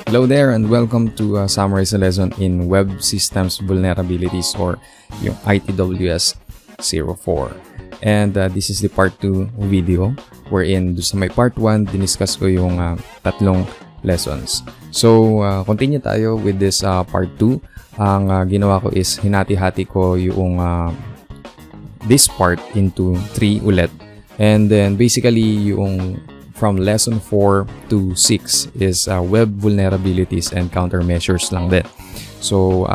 Hello there and welcome to Summarize Lesson in Web Systems Vulnerabilities or yung ITWS 04. And this is the part 2 video wherein sa may part 1 diniscuss ko yung tatlong lessons. So continue tayo with this part 2. Ang ginawa ko is hinati-hati ko yung this part into 3 ulit. And then basically yung from lesson 4 to 6 is web vulnerabilities and countermeasures lang din. So,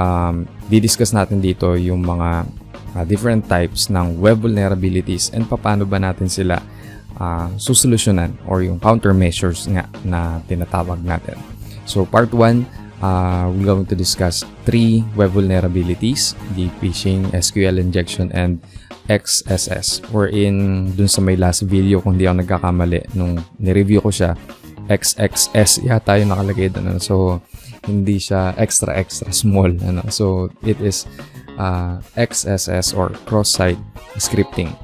didiscuss natin dito yung mga different types ng web vulnerabilities and paano ba natin sila susolusyonan or yung countermeasures nga na tinatawag natin. So, part 1, we're going to discuss 3 web vulnerabilities, the Phishing, SQL Injection, and XSS. Wherein dun sa may last video, kung di ako nagkakamali, nung nireview ko siya, XXS yata yung nakalagay doon. So, hindi siya extra small. So, it is XSS or cross-site scripting.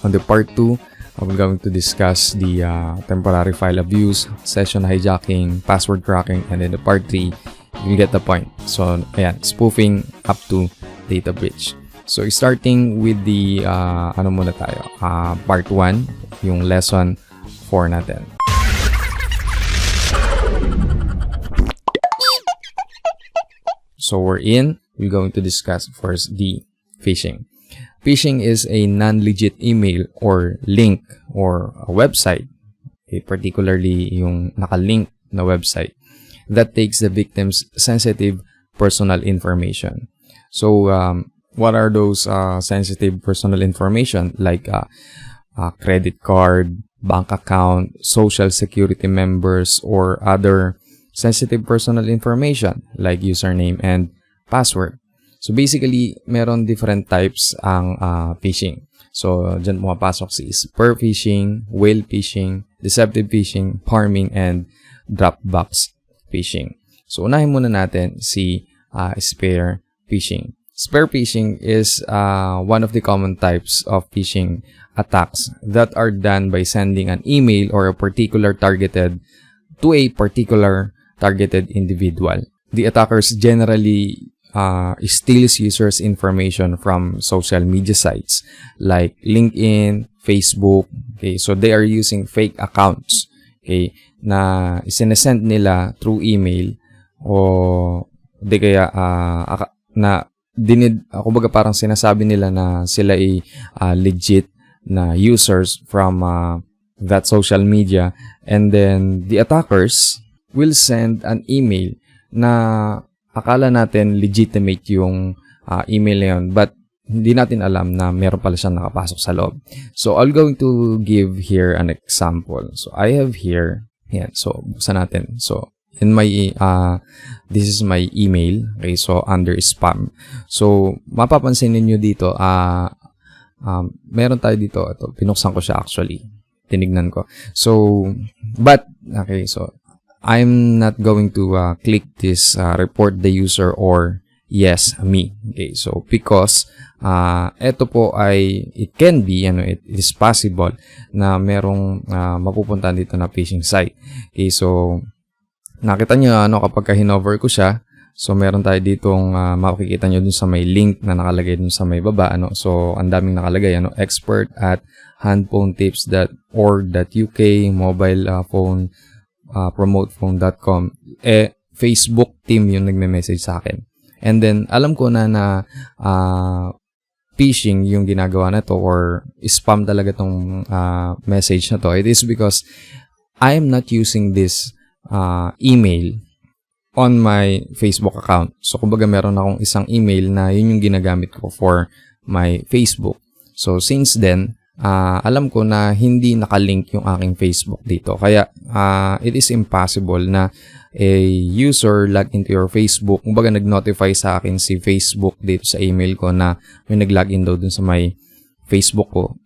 On the part 2, we're going to discuss the temporary file abuse, session hijacking, password cracking, and then the part 3, you'll get the point. So, ayan, spoofing up to data breach. So, starting with the, muna tayo? Part 1, yung lesson 4 natin. So, we're going to discuss first the phishing. Phishing is a non-legit email or link or a website, particularly yung nakalink na website, that takes the victim's sensitive personal information. So, what are those sensitive personal information like credit card, bank account, social security members, or other sensitive personal information like username and password. So basically, meron different types ang phishing. So dyan pumapasok si spear phishing, whale phishing, deceptive phishing, farming, and dropbox phishing. So unahin muna natin si spear phishing. Spear phishing is one of the common types of phishing attacks that are done by sending an email or a particular targeted to a particular targeted individual. The attackers generally steals users' information from social media sites like LinkedIn, Facebook. Okay, so they are using fake accounts. Okay, na isinesend nila through email o di kaya kumbaga parang sinasabi nila na sila ay legit na users from that social media, and then the attackers will send an email na akala natin legitimate yung email na yun, but hindi natin alam na meron pala siyang nakapasok sa loob. So, I'm going to give here an example. So, I have here, yan, so, buksan natin. So, in my, this is my email, okay, so, under spam. So, mapapansin niyo dito, meron tayo dito, ito, pinuksan ko siya actually, tinignan ko. So, but, okay, so, I'm not going to click this report the user or yes, me. Okay, so because ito po ay it can be, it is possible na merong mapupuntahan dito na phishing site. Okay, so nakita niyo kapag hinover ko siya, so meron tayo ditong makikita niyo dun sa may link na nakalagay dun sa may baba, So ang daming nakalagay, expert@handphonetips.org.uk, mobile phone promotephone.com. Facebook team yung nagme-message sa akin. And then, alam ko na phishing yung ginagawa na to or spam talaga tong message na to. It is because I am not using this email on my Facebook account. So, kumbaga meron akong isang email na yun yung ginagamit ko for my Facebook. So, since then, alam ko na hindi nakalink yung aking Facebook dito. Kaya, it is impossible na a user log into your Facebook. Kumbaga, nag-notify sa akin si Facebook dito sa email ko na may nag-login daw dun sa may Facebook ko.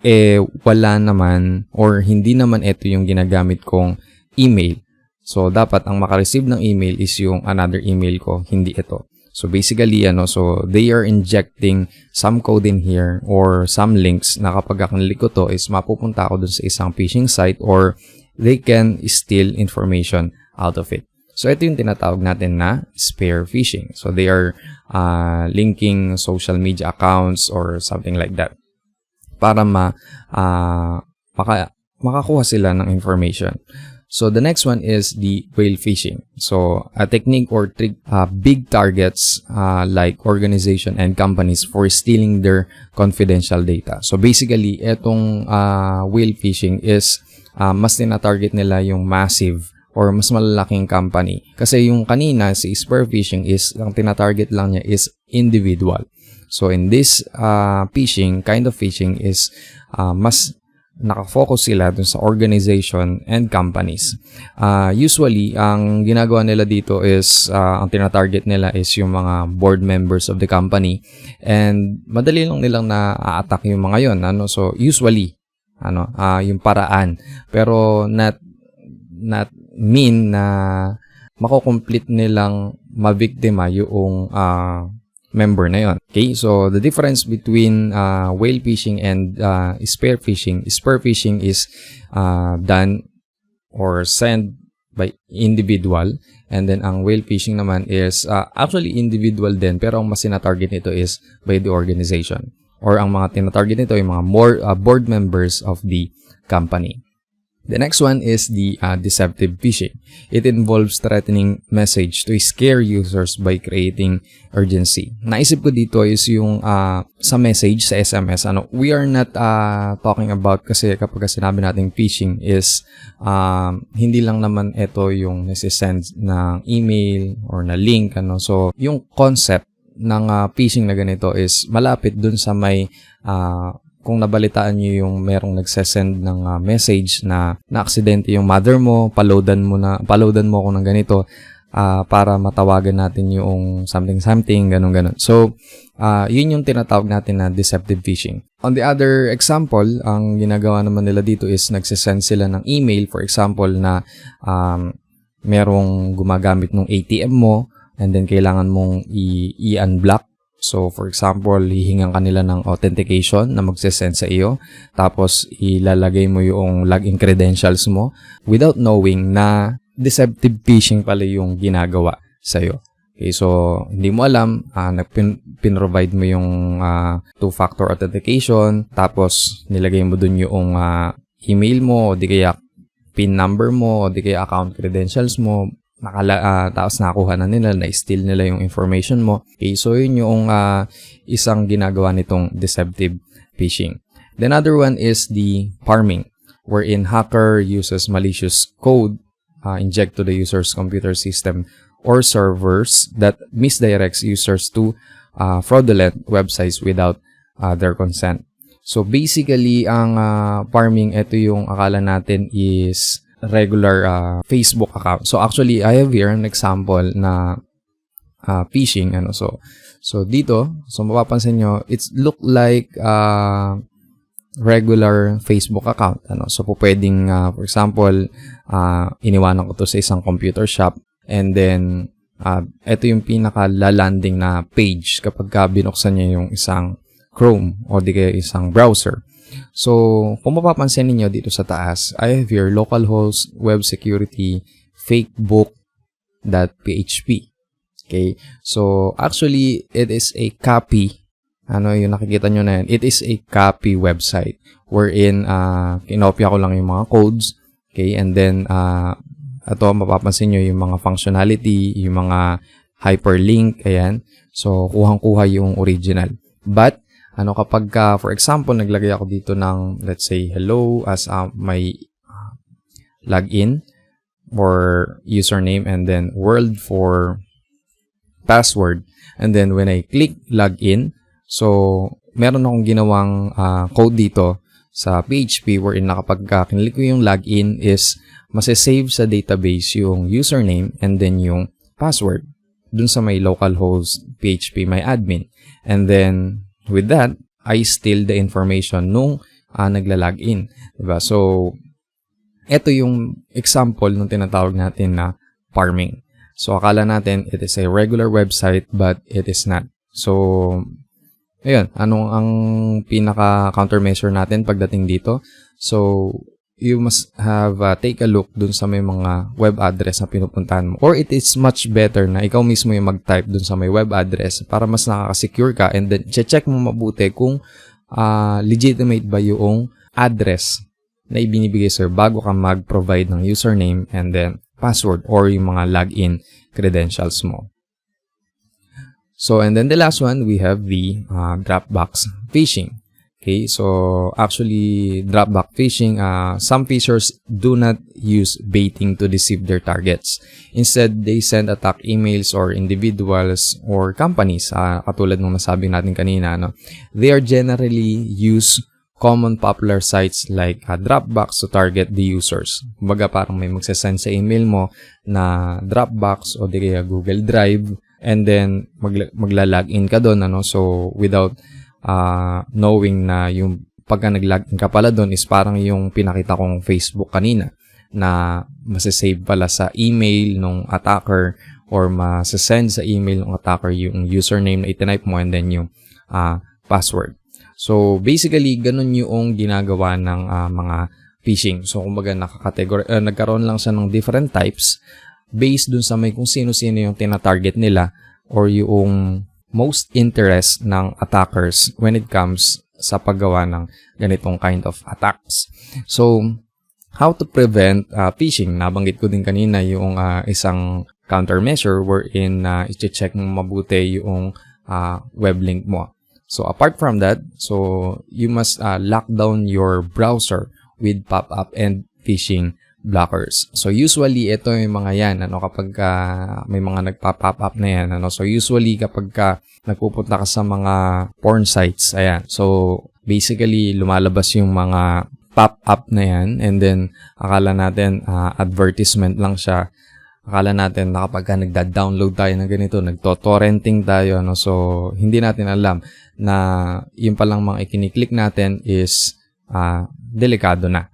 Wala naman or hindi naman ito yung ginagamit kong email. So, dapat ang makareceive ng email is yung another email ko, hindi ito. So basically, so they are injecting some code in here or some links na kapag click ko to is mapupunta ako dun sa isang phishing site or they can steal information out of it. So, ito yung tinatawag natin na spear phishing. So, they are linking social media accounts or something like that para makakuha sila ng information. So, the next one is the whale phishing. So, a technique or trick big targets like organization and companies for stealing their confidential data. So, basically, etong whale phishing is mas tina-target nila yung massive or mas malalaking company. Kasi yung kanina, si spear phishing is, ang tina-target lang niya is individual. So, in this phishing, kind of phishing is mas nakafocus sila dun sa organization and companies. Usually, ang ginagawa nila dito is, ang tina-target nila is yung mga board members of the company. And madali lang nilang na-attack yung mga yon. So, usually, yung paraan. Pero not mean na mako-complete nilang mabiktima yung member na yon. Okay, so the difference between whale phishing and spear phishing is done or sent by individual, and then ang whale phishing naman is actually individual din, pero ang mas tina-target nito is by the organization, or ang mga tina-target nito yung mga more board members of the company. The next one is the deceptive phishing. It involves threatening message to scare users by creating urgency. Naisip ko dito is yung sa message, sa SMS. We are not talking about, kasi kapag sinabi nating phishing is hindi lang naman ito yung nasi-send ng email or na link. So, yung concept ng phishing na ganito is malapit dun sa may kung nabalitaan nyo yung merong nagsesend ng message na na-aksidente yung mother mo, paloadan mo ako ng ganito para matawagan natin yung something, ganun. So, yun yung tinatawag natin na deceptive phishing. On the other example, ang ginagawa naman nila dito is nagsesend sila ng email, for example, na merong gumagamit ng ATM mo and then kailangan mong i-unblock. So, for example, hihingan kanila ng authentication na magsesend sa iyo. Tapos, ilalagay mo yung login credentials mo without knowing na deceptive phishing pala yung ginagawa sa iyo. Okay, so, hindi mo alam, pin-provide mo yung two-factor authentication. Tapos, nilagay mo dun yung email mo, o di kaya PIN number mo, o di kaya account credentials mo. Tapos nakuha na nila, na-steal nila yung information mo. Okay, so yun yung isang ginagawa nitong deceptive phishing. The other one is the farming, wherein hacker uses malicious code inject to the user's computer system or servers that misdirects users to fraudulent websites without their consent. So basically, ang farming, ito yung akala natin is regular Facebook account. So actually, I have here an example na phishing. So dito, so mapapansin nyo, it's look like regular Facebook account. So pwedeng, for example, iniwanan ko to sa isang computer shop, and then ito yung pinaka-landing na page kapag binuksan niya yung isang Chrome o di kaya isang browser. So, kung mapapansin niyo dito sa taas, I have here localhost, web security, fakebook.php. Okay? So, actually, it is a copy. Yung nakikita nyo na yan? It is a copy website wherein kinopya ko lang yung mga codes. Okay? And then, ito, mapapansin nyo yung mga functionality, yung mga hyperlink. Ayan. So, kuhang-kuha yung original. But, kapag, for example, naglagay ako dito ng, let's say, hello as my login or username, and then world for password. And then, when I click login, so, meron akong ginawang code dito sa PHP wherein kapag kinlik ko yung login is masasave sa database yung username and then yung password dun sa may localhost PHP, my admin. And then, with that, I steal the information nung nagla-login. Diba? So, ito yung example nung tinatawag natin na farming. So, akala natin it is a regular website but it is not. So, ayun. Anong ang pinaka-countermeasure natin pagdating dito? So, you must have take a look dun sa may mga web address na pinupuntahan mo. Or it is much better na ikaw mismo yung mag-type dun sa may web address para mas nakaka-secure ka, and then check mo mabuti kung legitimate ba yung address na ibinibigay sa'yo bago ka mag-provide ng username and then password or yung mga login credentials mo. So, and then the last one, we have the Dropbox phishing. Okay, so actually, Dropbox phishing, some phishers do not use baiting to deceive their targets. Instead, they send attack emails or individuals or companies, katulad ng nasabi natin kanina, no? They are generally use common popular sites like Dropbox to target the users. Kumbaga parang may magsasend sa email mo na Dropbox o di kaya Google Drive, and then magla-login ka doon, ano? So without knowing na yung pagka nag-login ka pala doon is parang yung pinakita kong Facebook kanina na masasave pala sa email ng attacker or masasend sa email ng attacker yung username na itinype mo and then yung password. So basically ganun yung ginagawa ng mga phishing. So kumbaga nagkaroon lang siya ng different types based dun sa may kung sino-sino yung tina-target nila or yung most interest ng attackers when it comes sa paggawa ng ganitong kind of attacks. So, how to prevent phishing? Nabanggit ko din kanina yung isang countermeasure wherein i-check mo mabuti yung web link mo. So, apart from that, so you must lock down your browser with pop-up and phishing blockers. So usually ito yung mga yan, ano, kapag may mga nagpa-pop up na yan, ano. So usually kapag nagpupunta ka sa mga porn sites, ayan. So basically lumalabas yung mga pop up na yan, and then akala natin advertisement lang siya. Akala natin na kapag nagda-download tayo ng ganito, nagto-torrenting tayo, ano. So hindi natin alam na yung palang mga ikiniklik natin is delikado na.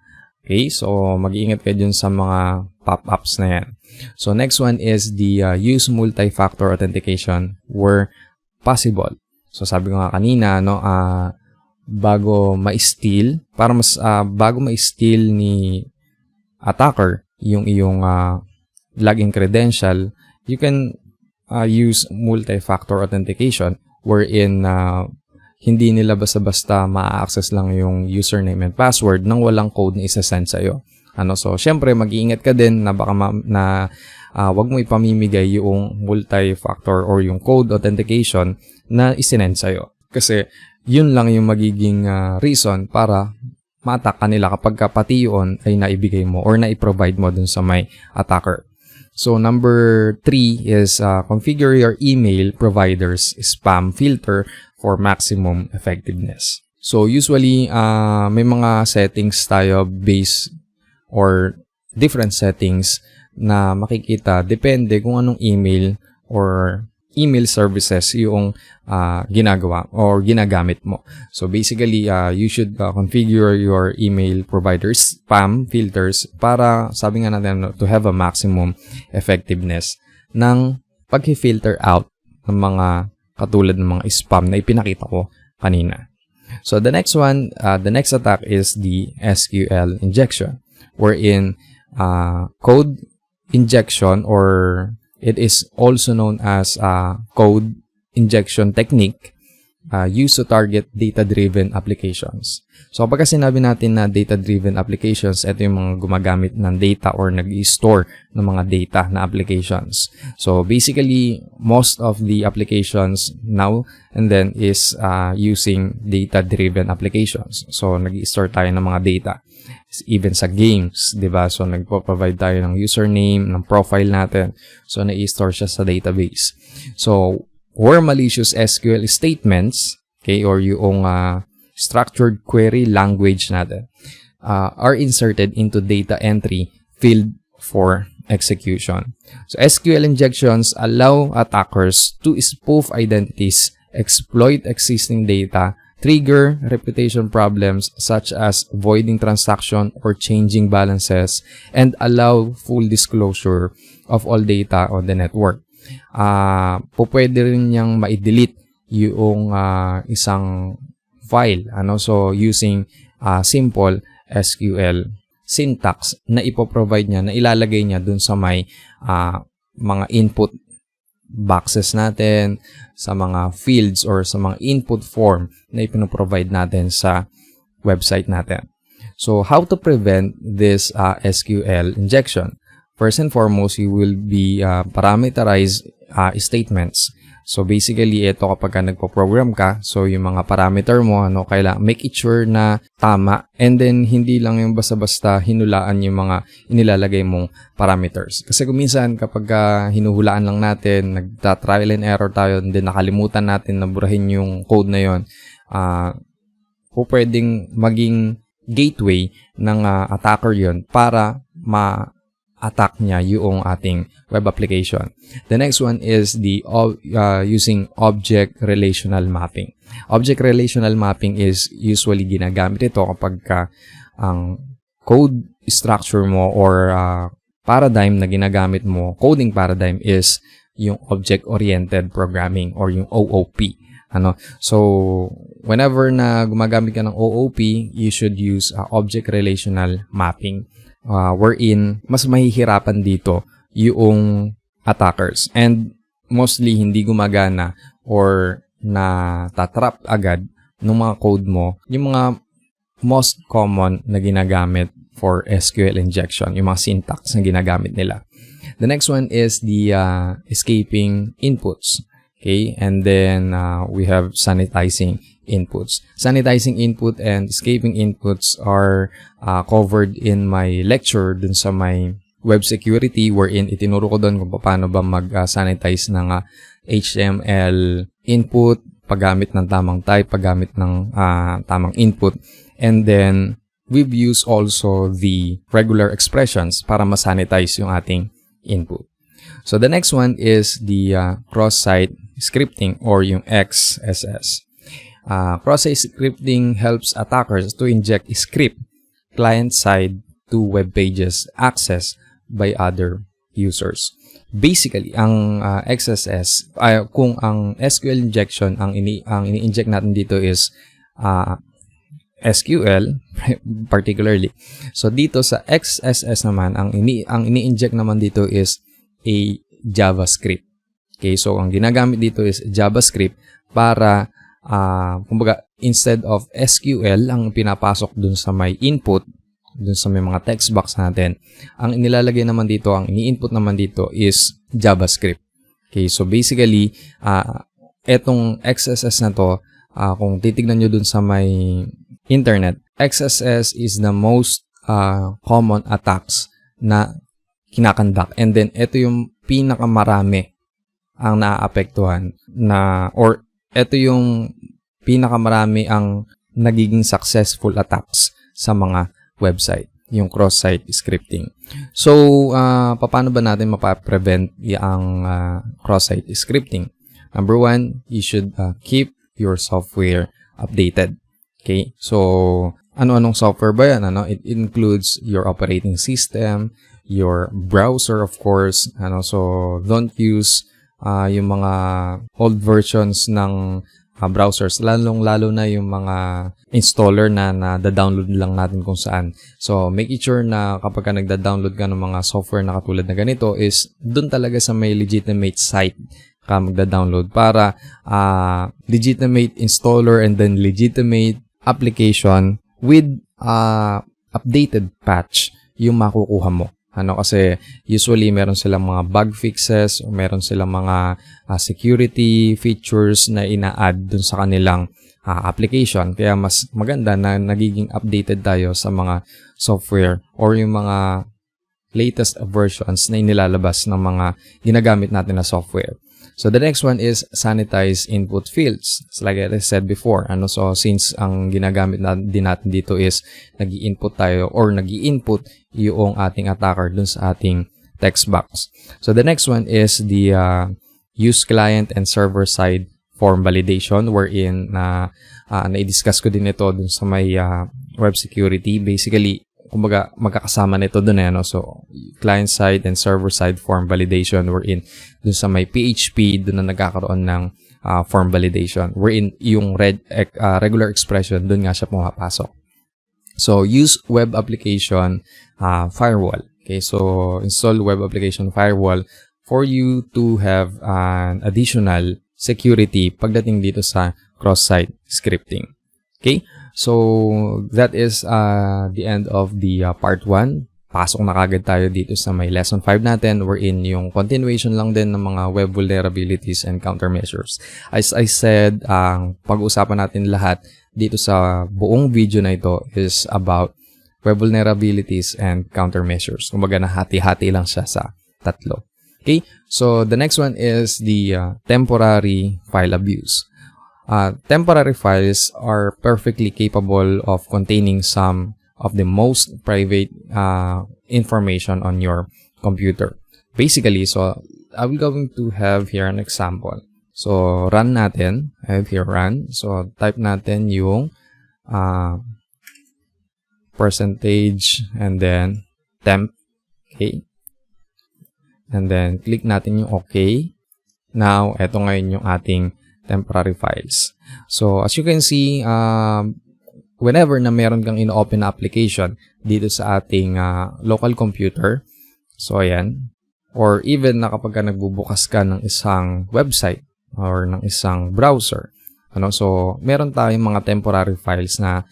Okay, so mag-iingat kayo dun sa mga pop-ups na yan. So next one is the use multi-factor authentication where possible. So sabi ko nga kanina, no, bago ma-steal, para mas bago ma-steal ni attacker yung iyong login credential, you can use multi-factor authentication wherein hindi nila basta-basta ma-access lang yung username and password nang walang code na isa-send sa'yo. Ano, so, syempre, mag-iingat ka din na baka wag mo ipamimigay yung multi-factor or yung code authentication na isinend sa'yo. Kasi, yun lang yung magiging reason para ma-attack ka nila kapag pati yun ay naibigay mo or na-provide mo dun sa may attacker. So, number 3 is configure your email provider's spam filter for maximum effectiveness. So, usually, may mga settings tayo based or different settings na makikita. Depende kung anong email or email services yung ginagawa or ginagamit mo. So, basically, you should configure your email provider's spam filters para, sabi nga natin, to have a maximum effectiveness ng pag-filter out ng mga katulad ng mga spam na ipinakita ko kanina. So, the next one, the next attack is the SQL injection, wherein code injection, or it is also known as code injection technique, used to target data-driven applications. So, kapag sinabi natin na data-driven applications, ito yung mga gumagamit ng data or nag-i-store ng mga data na applications. So, basically, most of the applications now and then is using data-driven applications. So, nag-i-store tayo ng mga data. Even sa games, diba? So, nagpo-provide tayo ng username, ng profile natin. So, na-i-store siya sa database. So, where malicious SQL statements, okay, or yung structured query language natin, are inserted into data entry field for execution. So, SQL injections allow attackers to spoof identities, exploit existing data, trigger reputation problems such as voiding transaction or changing balances, and allow full disclosure of all data on the network. Pwede rin niyang ma-delete yung isang file, ano, so using simple SQL syntax na ipoprovide niya, na ilalagay niya dun sa may mga input boxes natin, sa mga fields or sa mga input form na ipinoprovide natin sa website natin. So, how to prevent this SQL injection? First and foremost, you will be parameterize statements. So, basically, ito kapag nagpo-program ka, so yung mga parameter mo, kailangan make it sure na tama, and then hindi lang yung basta-basta hinulaan yung mga inilalagay mong parameters. Kasi kuminsan, kapag hinuhulaan lang natin, nagta-trial and error tayo, and then nakalimutan natin na burahin yung code na yon, pwedeng maging gateway ng attacker yon para ma-attack niya yung ating web application. The next one is the using object relational mapping. Object relational mapping is usually ginagamit ito kapag ang code structure mo or paradigm na ginagamit mo, coding paradigm is yung object-oriented programming or yung OOP. So, whenever na gumagamit ka ng OOP, you should use object relational mapping, wherein mas mahihirapan dito yung attackers. And mostly, hindi gumagana or natatrap agad ng mga code mo yung mga most common na ginagamit for SQL injection, yung mga syntax na ginagamit nila. The next one is the escaping inputs. Okay, and then we have sanitizing inputs. Sanitizing input and escaping inputs are covered in my lecture dun sa may web security, wherein itinuro ko doon kung paano ba mag-sanitize ng HTML input, paggamit ng tamang type, paggamit ng tamang input. And then we've used also the regular expressions para ma-sanitize yung ating input. So the next one is the cross-site scripting or yung XSS. Cross-site scripting helps attackers to inject script client-side to web pages accessed by other users. Basically, ang XSS, kung ang SQL injection, ang ini-inject natin dito is SQL particularly. So dito sa XSS naman, ang ini-inject naman dito is a JavaScript. Okay, so ang ginagamit dito is JavaScript para kumbaga instead of SQL ang pinapasok dun sa may input, dun sa may mga text box natin, ang inilalagay naman dito, ang ini-input naman dito is JavaScript. Okay, so basically etong XSS na to, kung titignan nyo dun sa may internet, XSS is the most common attacks na kinakandak. And then, ito yung pinakamarami ang naaapektuhan na, or ito yung pinakamarami ang nagiging successful attacks sa mga website, yung cross-site scripting. So, paano ba natin mapaprevent yung cross-site scripting? Number one, you should keep your software updated. Okay? So, ano-anong software ba yan? It includes your operating system, your browser, of course. So, don't use yung mga old versions ng browsers, lalong-lalo na yung mga installer na da-download lang natin kung saan. So, make it sure na kapag nagda-download ka ng mga software na katulad na ganito is dun talaga sa may legitimate site ka magda-download para legitimate installer and then legitimate application with updated patch yung makukuha mo. Kasi usually meron silang mga bug fixes o meron silang mga security features na ina-add dun sa kanilang application. Kaya mas maganda na nagiging updated tayo sa mga software or yung mga latest versions na inilalabas ng mga ginagamit natin na software. So the next one is sanitize input fields. It's like I said before. So since ang ginagamit din natin dito is nag-i-input tayo or nag-i-input yung ating attacker dun sa ating text box. So the next one is the use client and server side form validation, wherein na-discuss ko din ito dun sa may web security. Basically, kumbaga magkakasama nito dun So, client side and server side form validation, wherein dun sa may PHP, dun na nagkakaroon ng form validation, wherein yung regular expression, dun nga siya pumapasok. So use web application firewall. Okay, so install web application firewall for you to have an additional security pagdating dito sa cross-site scripting. Okay, so that is the end of the part 1. Pasok na kagad tayo dito sa may lesson 5 natin, wherein yung continuation lang din ng mga web vulnerabilities and countermeasures. As I said, ang pag-uusapan natin lahat dito sa buong video na ito is about web vulnerabilities and countermeasures. Kumbaga na hati-hati lang siya sa tatlo. Okay, so the next one is the temporary file abuse. Temporary files are perfectly capable of containing some of the most private information on your computer. Basically, so I'm going to have here an example. So, run natin. I have here run. So, type natin yung percentage and then temp. Okay. And then, click natin yung OK. Now, eto ngayon yung ating temporary files. So, as you can see, whenever na meron kang in-open na application dito sa ating local computer, so ayan, or even na kapag ka nagbubukas ka ng isang website or ng isang browser, so meron tayong mga temporary files na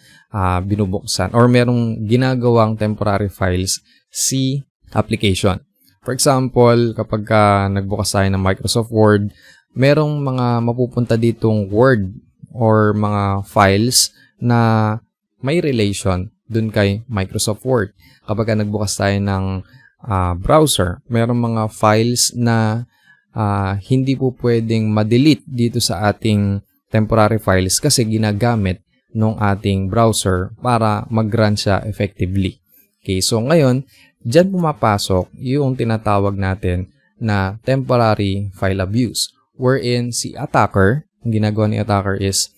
binubuksan or merong ginagawang temporary files si application. For example, kapag ka nagbukas tayo ng Microsoft Word, merong mga mapupunta ditong Word or mga files na may relation dun kay Microsoft Word. Kapag ka nagbukas tayo ng browser, merong mga files na hindi po pwedeng ma-delete dito sa ating temporary files kasi ginagamit ng ating browser para mag-run siya effectively. Okay, so ngayon, dyan pumapasok yung tinatawag natin na temporary file abuse, wherein si attacker, ang ginagawa ni attacker is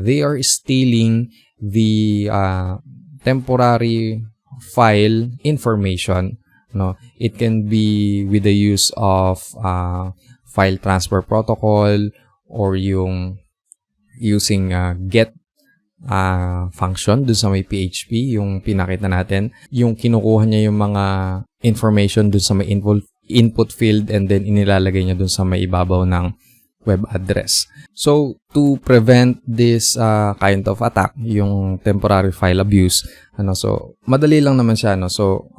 they are stealing the temporary file information. No, it can be with the use of file transfer protocol or yung using get function dun sa may PHP, yung pinakita natin, yung kinukuha niya yung mga information dun sa may input field and then inilalagay niya dun sa may ibabaw ng web address. So, to prevent this kind of attack, yung temporary file abuse, so madali lang naman siya, so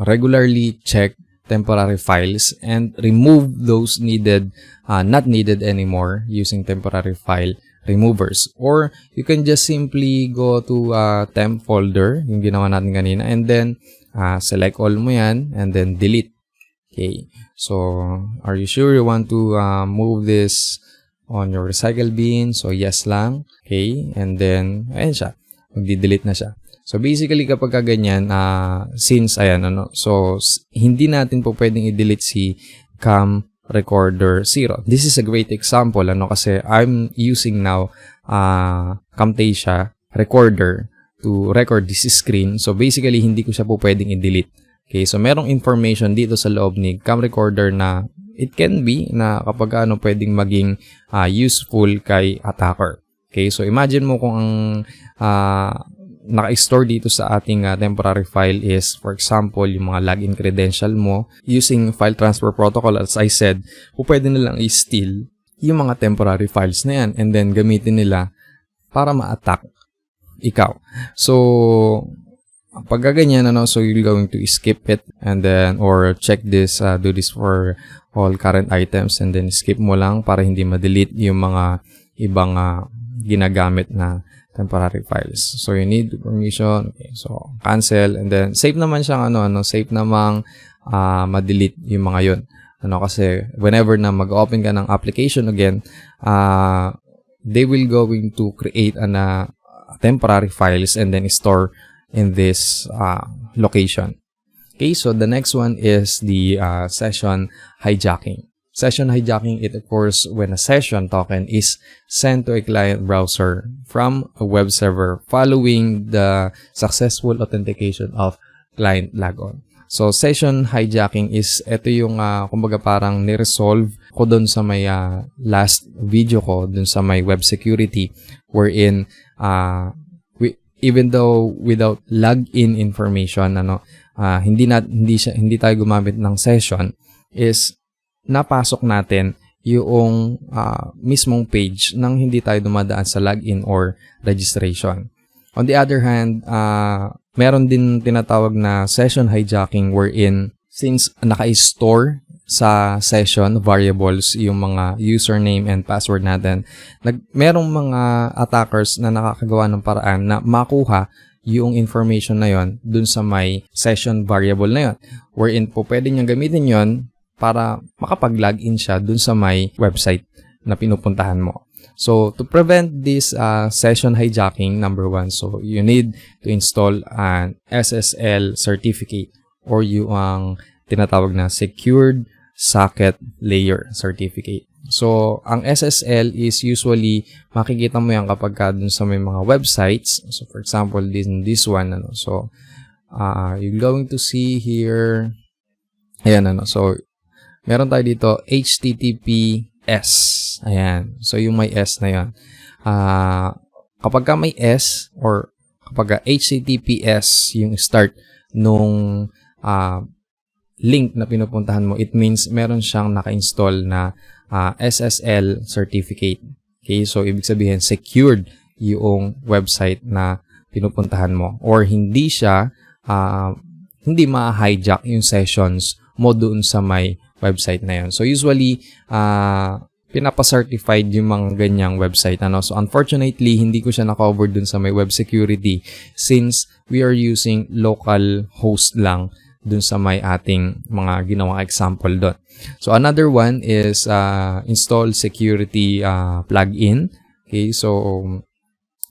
regularly check temporary files and remove those needed, not needed anymore using temporary file removers. Or you can just simply go to temp folder, yung ginawa natin kanina, and then select all mo yan and then delete. Okay, so are you sure you want to move this on your recycle bin? So yes lang. Okay, and then ayan siya, magdi-delete na siya. So basically kapag ganyan, since ayan so hindi natin po pwedeng i-delete si cam recorder 0. This is a great example kasi I'm using now Camtasia recorder to record this screen. So basically hindi ko siya po pwedeng i-delete. Okay, so merong information dito sa loob ni cam recorder na it can be na kapag pwedeng maging useful kay attacker. Okay, so imagine mo kung ang naka-store dito sa ating temporary file is, for example, yung mga login credential mo using file transfer protocol. As I said, pwede nilang i-steal yung mga temporary files na yan and then gamitin nila para ma-attack ikaw. So, pag ganyan, so you're going to skip it and then, or check this, do this for all current items and then skip mo lang para hindi ma-delete yung mga ibang ginagamit na temporary files. So, you need permission. Okay, so, cancel. And then, safe naman siyang safe namang ma-delete yung mga yun. Kasi, whenever na mag-open ka ng application again, they will going to create temporary files and then store in this location. Okay, so the next one is the session hijacking. Session hijacking, it occurs when a session token is sent to a client browser from a web server following the successful authentication of client logon. So, session hijacking is, ito yung, kumbaga parang niresolve ko dun sa may last video ko, dun sa may web security, wherein even though without login information, hindi tayo gumamit ng session, is napasok natin yung mismong page nang hindi tayo dumadaan sa login or registration. On the other hand, meron din tinatawag na session hijacking, wherein since naka-store sa session variables yung mga username and password natin, merong mga attackers na nakakagawa ng paraan na makuha yung information na yon dun sa may session variable na yon, wherein po pwede niyang gamitin yon para makapag-login siya dun sa may website na pinupuntahan mo. So, to prevent this session hijacking, number 1, so you need to install an SSL certificate or yung tinatawag na Secured Socket Layer Certificate. So, ang SSL is usually, makikita mo yan kapag dun sa may mga websites. So, for example, this one, So, you're going to see here, ayan, So, meron tayo dito, HTTPS. Ayan. So, yung may S na yan. Kapag may S, or kapag HTTPS, yung start nung link na pinupuntahan mo, it means meron siyang naka-install na SSL certificate. Okay? So, ibig sabihin, secured yung website na pinupuntahan mo. Or hindi hindi ma-hijack yung sessions mo doon sa may website na yun. So, usually, pinapa-certified yung mga ganyang website. So, unfortunately, hindi ko siya na-cover dun sa may web security since we are using local host lang dun sa may ating mga ginawang example doon. So, another one is install security plugin. Okay, so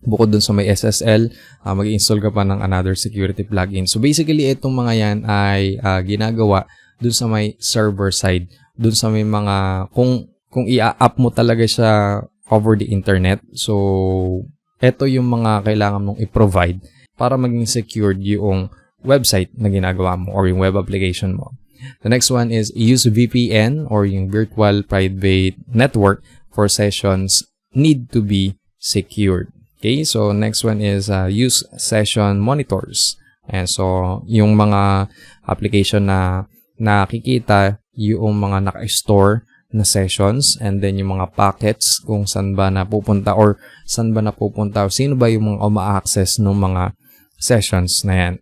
bukod dun sa may SSL, mag-install ka pa ng another security plugin. So, basically, itong mga yan ay ginagawa dun sa may server side. Dun sa may mga, kung i-up mo talaga siya over the internet. So, ito yung mga kailangan mong i-provide para maging secured yung website na ginagawa mo or yung web application mo. The next one is use VPN or yung virtual private network for sessions need to be secured. Okay, so next one is use session monitors. And so, yung mga application na nakikita yung mga naka-store na sessions and then yung mga packets kung saan ba napupunta or sino ba yung mga uma-access ng mga sessions na yan.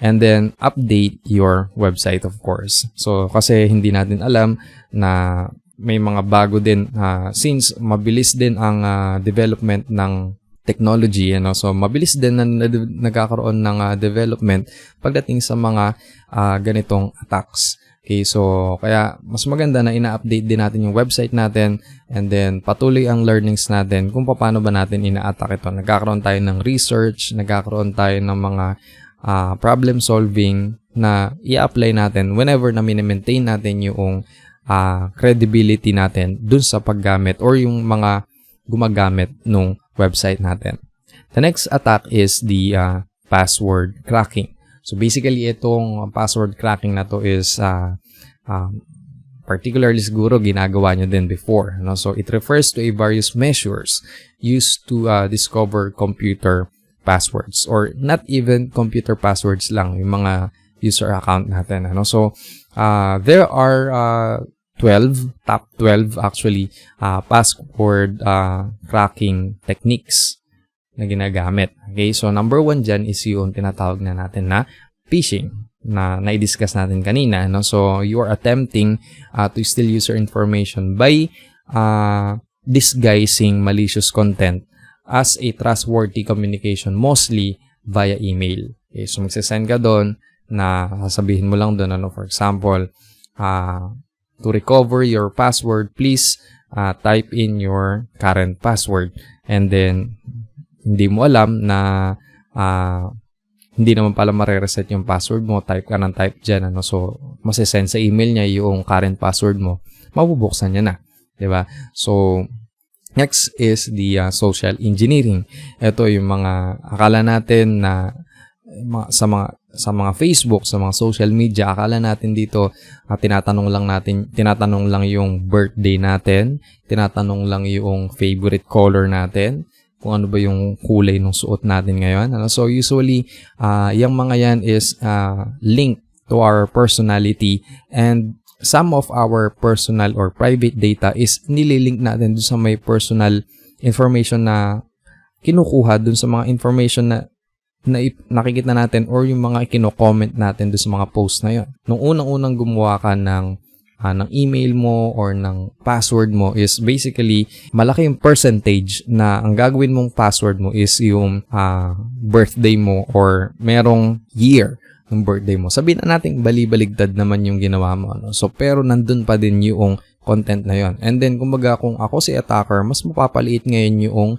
And then, update your website, of course. So, kasi hindi natin alam na may mga bago din, since mabilis din ang development ng technology, so mabilis din na nagkakaroon ng development pagdating sa mga ganitong attacks. Okay, so kaya mas maganda na ina-update din natin yung website natin and then patuloy ang learnings natin kung paano ba natin ina-attack ito. Nagkakaroon tayo ng research, nagkakaroon tayo ng mga problem solving na i-apply natin whenever na mini-maintain natin yung credibility natin dun sa paggamit or yung mga gumagamit nung website natin. The next attack is the password cracking. So basically itong password cracking na to is particularly siguro ginagawa nyo din before. So it refers to a various measures used to discover computer passwords or not even computer passwords lang, yung mga user account natin. So there are top 12 actually password cracking techniques na ginagamit. Okay, so number 1 dyan is yung tinatawag na natin na phishing na na-discuss natin kanina. So you are attempting to steal user information by disguising malicious content as a trustworthy communication, mostly via email. Okay, so magsasend ka doon na sasabihin mo lang doon, for example, to recover your password, please type in your current password. And then, hindi mo alam na hindi naman pala marereset yung password mo, type ka ng type dyan. So, masisend sa email niya yung current password mo, mabubuksan niya na. Diba? So, next is the social engineering. Ito yung mga akala natin na sa mga Facebook, sa mga social media, akala natin dito tinatanong lang yung birthday natin, tinatanong lang yung favorite color natin, kung ano ba yung kulay ng suot natin ngayon. Ano? So usually, yung mga yan is linked to our personality, and some of our personal or private data is nililink natin dun sa may personal information na kinukuha dun sa mga information na nakikita natin or yung mga kino-comment natin dun sa mga post na yun. Nung unang-unang gumawa ka ng email mo or ng password mo is basically malaki yung percentage na ang gagawin mong password mo is yung birthday mo or merong year ng birthday mo. Sabihin na natin bali-baligtad naman yung ginawa mo. Ano? So pero nandun pa din yung content na yon. And then kumbaga kung ako si attacker, mas mapapaliit ngayon yung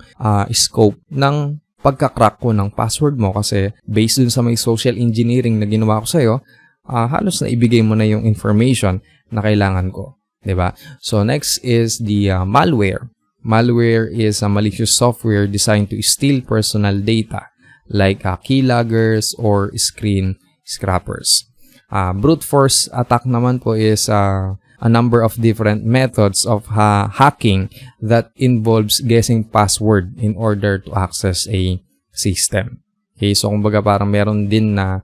scope ng pagka-crack ko ng password mo kasi based dun sa may social engineering na ginawa ko sa'yo, halos na ibigay mo na yung information na kailangan ko. Diba? So next is the malware. Malware is a malicious software designed to steal personal data like keyloggers or screen scrappers. Brute force attack naman po is a number of different methods of hacking that involves guessing password in order to access a system. Okay, so kumbaga parang meron din na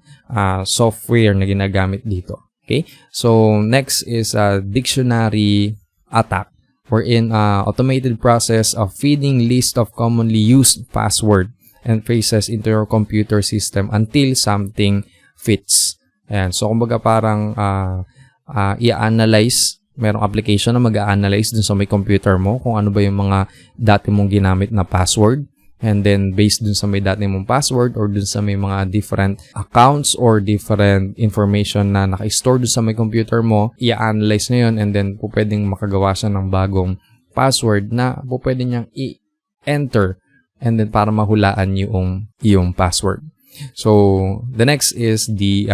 software na ginagamit dito. Okay, so next is a dictionary attack, wherein automated process of feeding list of commonly used password and phrases into your computer system until something fits. Ayan, so kumbaga parang i-analyze, merong application na mag-a-analyze dun sa may computer mo kung ano ba yung mga dati mong ginamit na password, and then based dun sa may dati mong password or dun sa may mga different accounts or different information na naka-store dun sa may computer mo, i-analyze na yun, and then po pwedeng makagawa siya ng bagong password na po pwede niyang i-enter and then para mahulaan yung password. So the next is the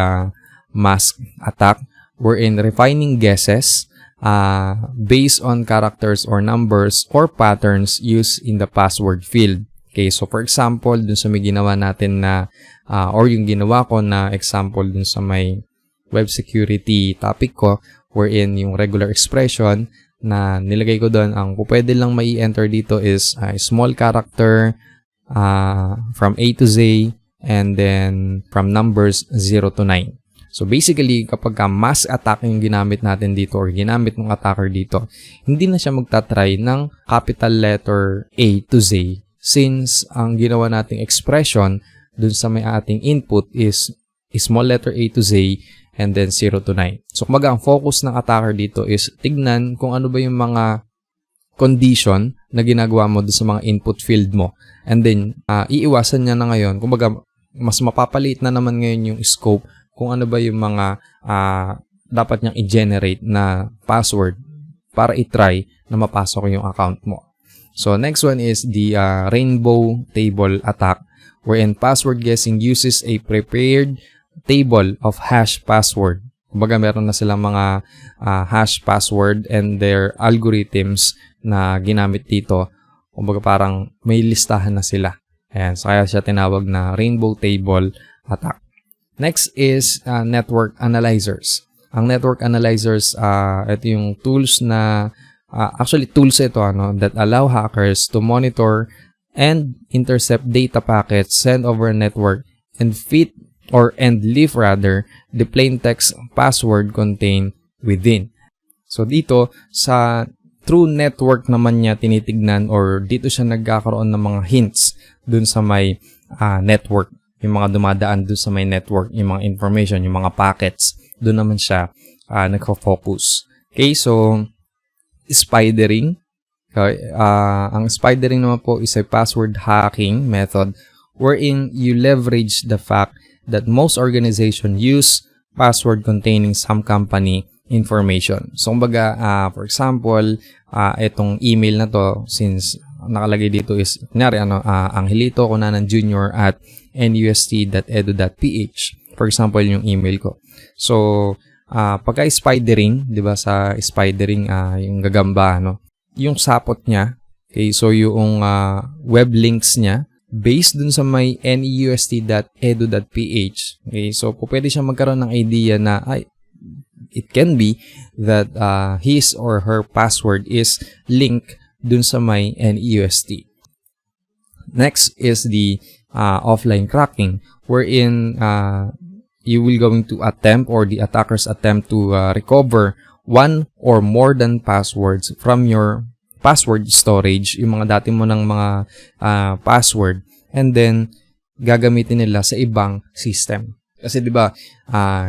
mask attack, wherein refining guesses based on characters or numbers or patterns used in the password field. Okay, so for example, dun sa may ginawa natin na or yung ginawa ko na example dun sa may web security topic ko, wherein yung regular expression na nilagay ko doon, ang pwede lang mai-enter dito is small character from A to Z, and then from numbers 0 to 9. So basically, kapag mass attack yung ginamit natin dito or ginamit ng attacker dito, hindi na siya magtatry ng capital letter A to Z, since ang ginawa nating expression dun sa may ating input is small letter A to Z and then 0 to 9. So kumbaga, ang focus ng attacker dito is tignan kung ano ba yung mga condition na ginagawa mo dun sa mga input field mo. And then, iiwasan niya na ngayon. Kumbaga, mas mapapaliit na naman ngayon yung scope kung ano ba yung mga dapat niyang i-generate na password para i-try na mapasok yung account mo. So, next one is the rainbow table attack, wherein password guessing uses a prepared table of hash password. Kumbaga, meron na silang mga hash password and their algorithms na ginamit dito. Kumbaga, parang may listahan na sila. Ayan, so kaya siya tinawag na rainbow table attack. Next is network analyzers. Ang network analyzers, ito yung tools na, actually tools ito that allow hackers to monitor and intercept data packets sent over a network and leave the plain text password contained within. So dito, sa true network naman niya tinitignan, or dito siya nagkakaroon ng mga hints dun sa may network. Yung mga dumadaan dun sa may network, yung mga information, yung mga packets, dun naman siya nagfo-focus. Okay, so spidering. Okay, ang spidering naman po is a password hacking method wherein you leverage the fact that most organizations use password containing some company information. So, kumbaga, for example, itong email na to, since nakalagay dito is, kunyari, Angelito Conanan Jr. at neust-cict.edu.ph. For example, yung email ko. So, pagka spidering, di ba, sa spidering, yung gagamba, yung sapot niya, okay, so yung web links niya, based dun sa may neust.edu.ph, okay, so pwede siya magkaroon ng idea na, it can be that his or her password is linked dun sa may neust. Next is the offline cracking, wherein you will going to attempt, or the attackers attempt to recover one or more than passwords from your password storage, yung mga dati mo ng mga password, and then gagamitin nila sa ibang system. Kasi 'di ba,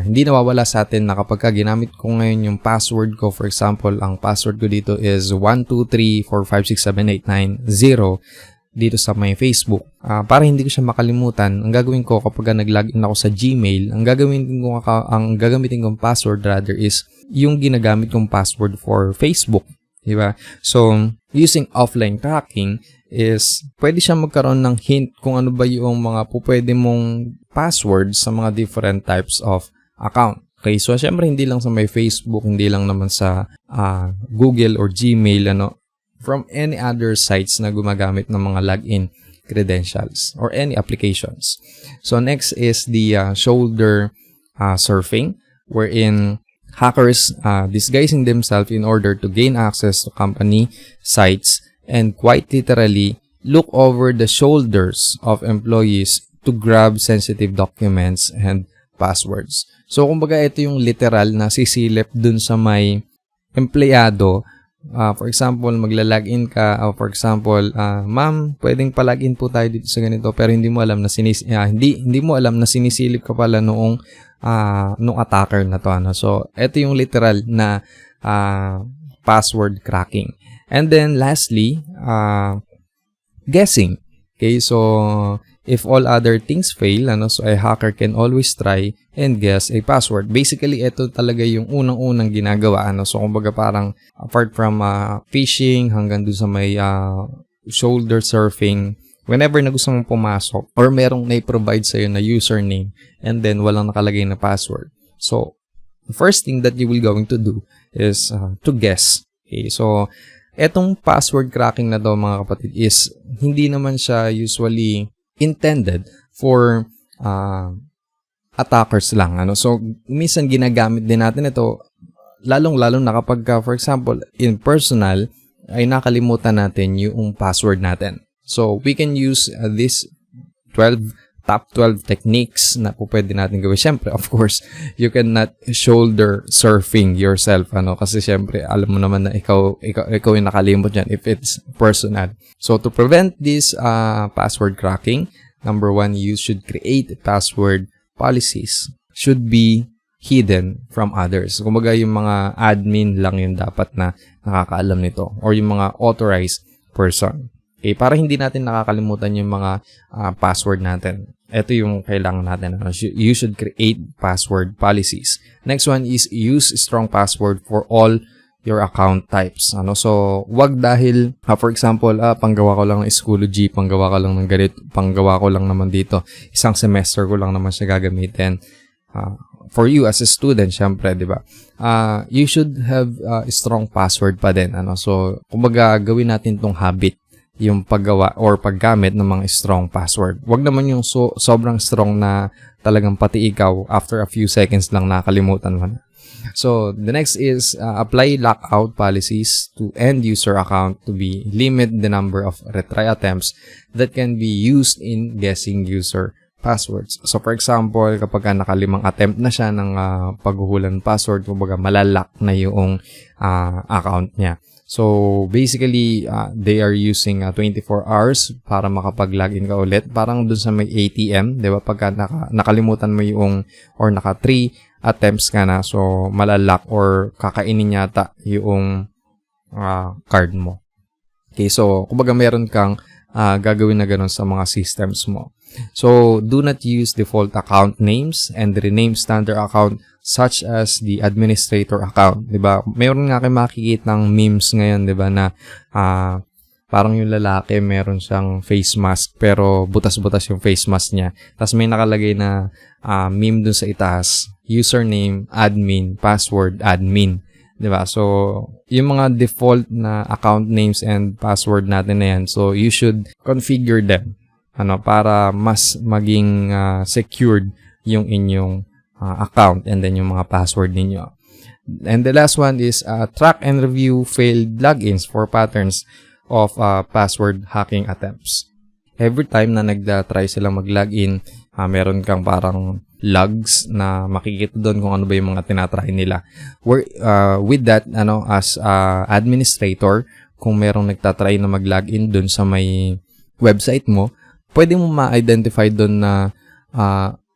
hindi nawawala sa atin na kapag ginamit ko ngayon yung password ko, for example, ang password ko dito is 12345678990 dito sa my Facebook. Para hindi ko siya makalimutan, ang gagawin ko kapag nag-login ako sa Gmail, ang gagamitin kong password rather is yung ginagamit kong password for Facebook, di ba? So, using offline tracking is pwede siya magkaroon ng hint kung ano ba yung mga pwede mong password sa mga different types of account. Okay, so syempre hindi lang sa my Facebook, hindi lang naman sa Google or Gmail, from any other sites na gumagamit ng mga login credentials or any applications. So next is the shoulder surfing, wherein hackers disguising themselves in order to gain access to company sites and quite literally look over the shoulders of employees to grab sensitive documents and passwords. So kumbaga ito yung literal na sisilip dun sa may empleyado. For example, magla-login ka, for example, ma'am, pwedeng pa-login po tayo dito sa ganito, pero hindi mo alam na hindi mo alam na sinisilip ka pala nung attacker na to, So, ito yung literal na password cracking. And then lastly, guessing. Okay, so if all other things fail, so a hacker can always try and guess a password. Basically, ito talaga yung unang-unang ginagawa. So, kumbaga parang apart from phishing hanggang doon sa may shoulder surfing, whenever na gusto mong pumasok or merong na-provide sa'yo na username and then walang nakalagay na password. So, the first thing that you will going to do is to guess. Okay, so etong password cracking na to, mga kapatid, is hindi naman siya usually intended for attackers lang. So, minsan ginagamit din natin ito, lalong-lalo na kapag, for example, in personal, ay nakalimutan natin yung password natin. So, we can use this top 12 techniques na po pwede natin gawin. Siyempre, of course, you cannot shoulder surfing yourself, kasi siyempre, alam mo naman na ikaw yung nakalimot yan if it's personal. So, to prevent this password cracking, number one, you should create password policies. Should be hidden from others. Kumbaga, yung mga admin lang yung dapat na nakakaalam nito or yung mga authorized person. Okay, para hindi natin nakakalimutan yung mga password natin. Ito yung kailangan natin. You should create password policies. Next one is use strong password for all your account types. So, wag dahil, for example, panggawa ko lang ng Schoology, panggawa ko lang ng ganito, panggawa ko lang naman dito, isang semester ko lang naman siya gagamitin. For you as a student, syempre, di ba? You should have a strong password pa din. So, kumbaga, gawin natin tong habit, yung paggawa or paggamit ng mga strong password. Wag naman yung sobrang strong na talagang pati ikaw, after a few seconds lang nakalimutan mo na. So, the next is apply lockout policies to end-user account to be limit the number of retry attempts that can be used in guessing user passwords. So, for example, kapag nakalimang attempt na siya ng paghuhulan password, kumbaga malalock na yung account niya. So, basically, they are using 24 hours para makapag-login ka ulit. Parang dun sa may ATM, di ba? Pagka nakalimutan mo yung, or naka 3 attempts ka na, so malalock or kakainin yata yung card mo. Okay, so kumbaga meron kang gagawin na ganun sa mga systems mo. So, do not use default account names and rename standard account such as the administrator account. Diba? Meron nga kayo makikita ng memes ngayon, diba, na parang yung lalaki meron siyang face mask pero butas-butas yung face mask niya. Tapos may nakalagay na meme dun sa itaas, username, admin, password, admin. Diba? So, yung mga default na account names and password natin na yan, so you should configure them para mas maging secured yung inyong account and then yung mga password ninyo. And the last one is track and review failed logins for patterns of password hacking attempts. every time na nagda-try silang mag-login, meron kang parang logs na makikita doon kung ano ba yung mga tinatry nila. With that, as administrator, kung merong nagtatry na mag-login doon sa may website mo, pwede mo ma-identify doon na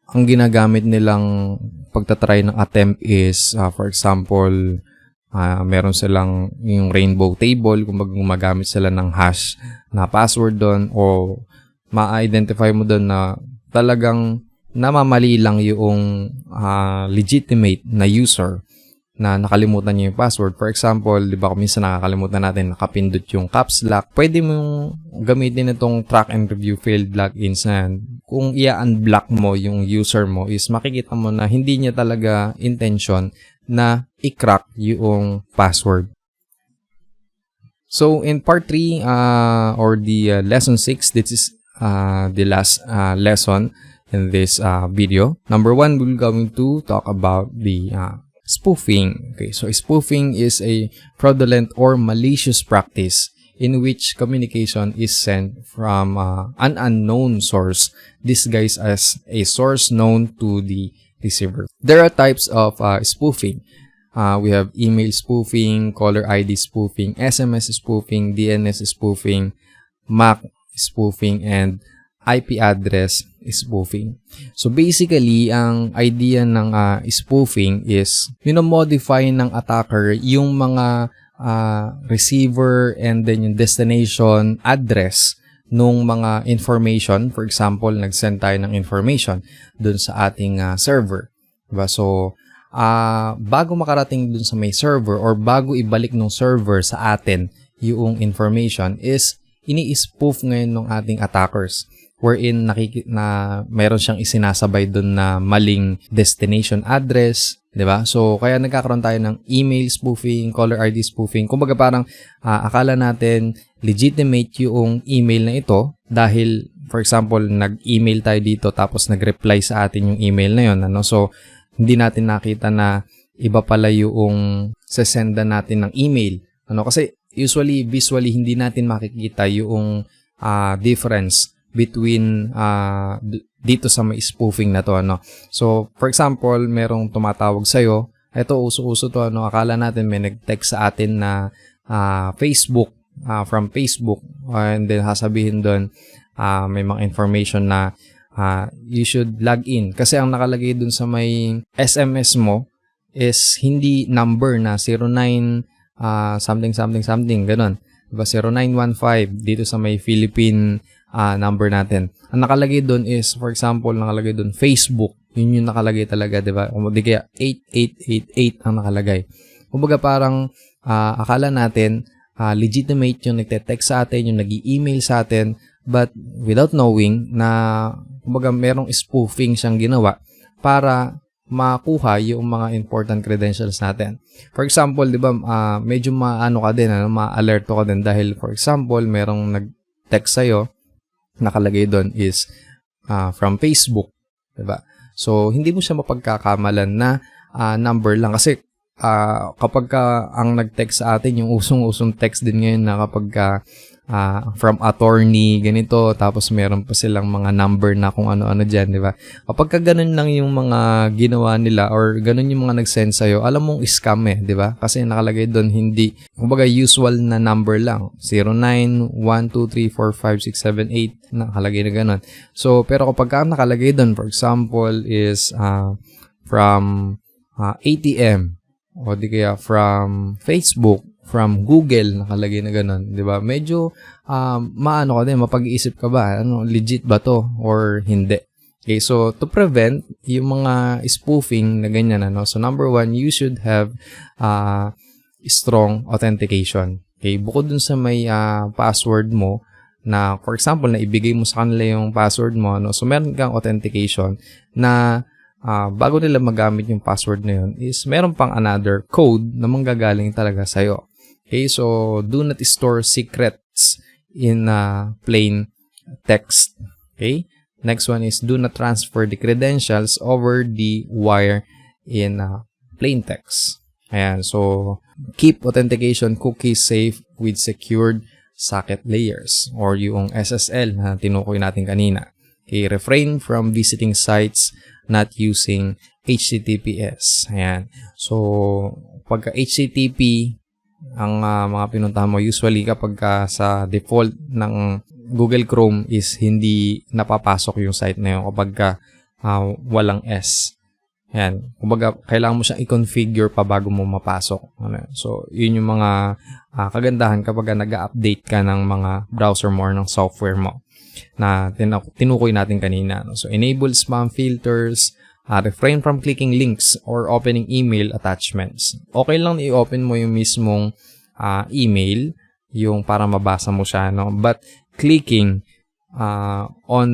ang ginagamit nilang pagtatry ng attempt is, for example, meron silang yung rainbow table, kung gumagamit sila ng hash na password doon, o ma-identify mo doon na talagang namamali lang yung legitimate na user na nakalimutan niya yung password. For example, di ba, minsan nakakalimutan natin nakapindot yung caps lock. Pwede mong gamitin itong track and review failed logins na kung i-unblock mo yung user mo is makikita mo na hindi niya talaga intention na i-crack yung password. So, in part 3 or the lesson 6, this is the last lesson in this video. Number 1, we're going to talk about the spoofing. Okay, so spoofing is a fraudulent or malicious practice in which communication is sent from an unknown source disguised as a source known to the receiver. There are types of spoofing. We have email spoofing, caller ID spoofing, SMS spoofing, DNS spoofing, MAC spoofing, and IP address spoofing. So basically, ang idea ng spoofing is minomodify ng attacker yung mga receiver and then yung destination address nung mga information. For example, nag-send tayo ng information dun sa ating server. Diba? So, bago makarating dun sa may server or bago ibalik ng server sa atin yung information is ini-spoof ngayon ng ating attackers, wherein mayroon siyang isinasabay doon na maling destination address, 'di ba? So kaya nagkakaroon tayo ng email spoofing, caller ID spoofing. Kumbaga parang akala natin legitimate yung email na ito dahil, for example, nag-email tayo dito tapos nag-reply sa atin yung email na yon, So hindi natin nakita na iba pala yung sesenda natin ng email. Kasi usually visually hindi natin makikita yung difference between dito sa may spoofing na to, So, for example, merong tumatawag sa'yo. Ito, uso-uso to, Akala natin may nag-text sa atin na Facebook, from Facebook. And then, sasabihin doon, may mga information na you should log in. Kasi ang nakalagay doon sa may SMS mo is hindi number na 09 something, ganun. Diba? 0915 dito sa may Philippine number natin. Ang nakalagay doon is, for example, nakalagay doon Facebook. Yun yung nakalagay talaga, diba? O di kaya 8888 ang nakalagay. Kumbaga parang akala natin legitimate yung nagte-text sa atin, yung nag-i-email sa atin, but without knowing na kumbaga merong spoofing siyang ginawa para makuha yung mga important credentials natin. For example, di ba, medyo ka din, ma-alerto ka din dahil, for example, merong nag-text sa'yo, nakalagay doon is from Facebook, di ba? So, hindi mo siya mapagkakamalan na number lang kasi kapag ang nag-text sa atin, yung usong-usong text din ngayon na kapag from attorney, ganito, tapos meron pa silang mga number na kung ano-ano dyan, di ba? Kapag ganun lang yung mga ginawa nila or ganun yung mga nag-send sa'yo, alam mong scam di ba? Kasi nakalagay doon hindi, kumbaga usual na number lang, 0912345678, nakalagay na ganun. So, pero kapag nakalagay doon, for example, is from ATM, o di kaya from Facebook, from Google, nakalagay na ganun, di ba? Medyo, ka din, mapag-iisip ka ba? Legit ba to or hindi? Okay, so, to prevent yung mga spoofing na ganyan, So, number 1, you should have strong authentication. Okay, bukod dun sa may password mo, na, for example, na ibigay mo sa kanila yung password mo, So, meron kang authentication na bago nila magamit yung password na yun, is meron pang another code na manggagaling talaga sa'yo. Okay, so do not store secrets in plain text. Okay, next one is do not transfer the credentials over the wire in plain text. Ayan, so keep authentication cookies safe with secured socket layers or yung SSL na tinukoy natin kanina. Okay, refrain from visiting sites not using HTTPS. Ayan. So, pagka HTTP ang mga pinuntahan mo, usually kapag sa default ng Google Chrome is hindi napapasok yung site na yun kapag walang S. Ayan. Kumbaga, kailangan mo siyang i-configure pa bago mo mapasok. So, yun yung mga kagandahan kapag nag-update ka ng mga browser mo or ng software mo na tinukoy natin kanina. So, enable spam filters, refrain from clicking links or opening email attachments. Okay lang i-open mo yung mismong email, yung para mabasa mo siya, no? But clicking on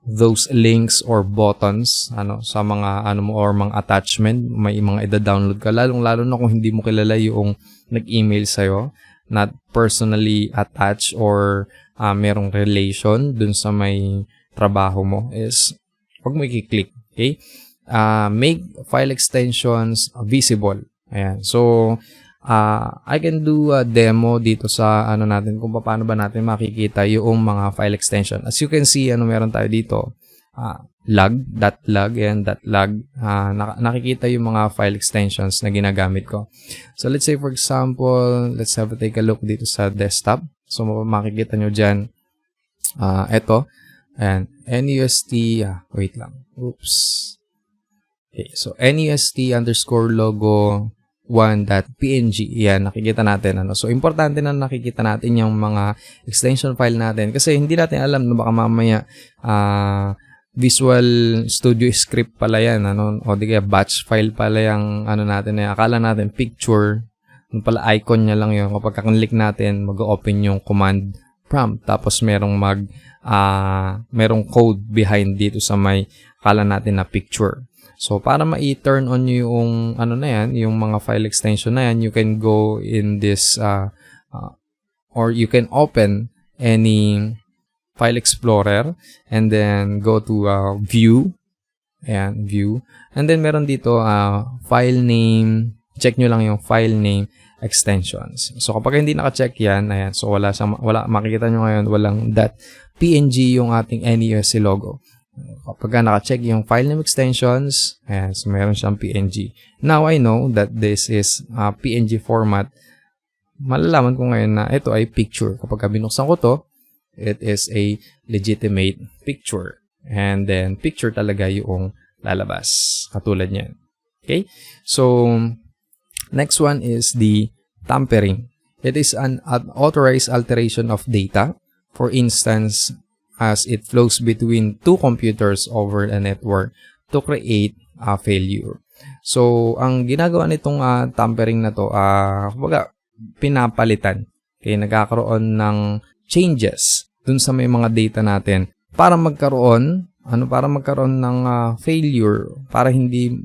those links or buttons sa mga mo or mga attachment, may mga ida-download ka, lalong-lalo na kung hindi mo kilala yung nag-email sa'yo, not personally attached or merong relation dun sa may trabaho mo, is huwag mo i-click. Okay? Make file extensions visible. Ayan. So, I can do a demo dito sa natin kung paano ba natin makikita yung mga file extension. As you can see, meron tayo dito. Log and .log. Nakikita yung mga file extensions na ginagamit ko. So, let's say for example, let's take a look dito sa desktop. So, makikita nyo dyan. Ito. Ayan. neust, wait lang. Oops. Okay. So, neust_logo 1.png. Yan, nakikita natin. So, importante na nakikita natin yung mga extension file natin. Kasi hindi natin alam na baka mamaya Visual Studio Script pala yan. O di kaya batch file pala yung natin. Akala natin picture. Pala icon niya lang yun. Kapag kaklik natin, mag-open yung command prompt. Tapos merong merong code behind dito sa may akala natin na picture. So, para ma-turn on yung yung mga file extension na yan, you can go in this or you can open any file explorer and then go to view. Ayan, view. And then meron dito file name. Check nyo lang yung file name extensions. So, kapag hindi naka-check yan, ayan, so wala makikita nyo ngayon, walang .png yung ating neust logo. Kapag naka-check yung file name extensions, ayan, so meron siyang PNG. Now, I know that this is PNG format. Malalaman ko ngayon na ito ay picture. Kapag binuksan ko to, it is a legitimate picture. And then, picture talaga yung lalabas. Katulad niyan. Okay? So, next one is the tampering. It is an unauthorized alteration of data. For instance, as it flows between two computers over a network to create a failure. So, ang ginagawa nitong tampering na to, kumbaga, pinapalitan. Okay, nagkakaroon ng changes dun sa may mga data natin para magkaroon ng failure, para hindi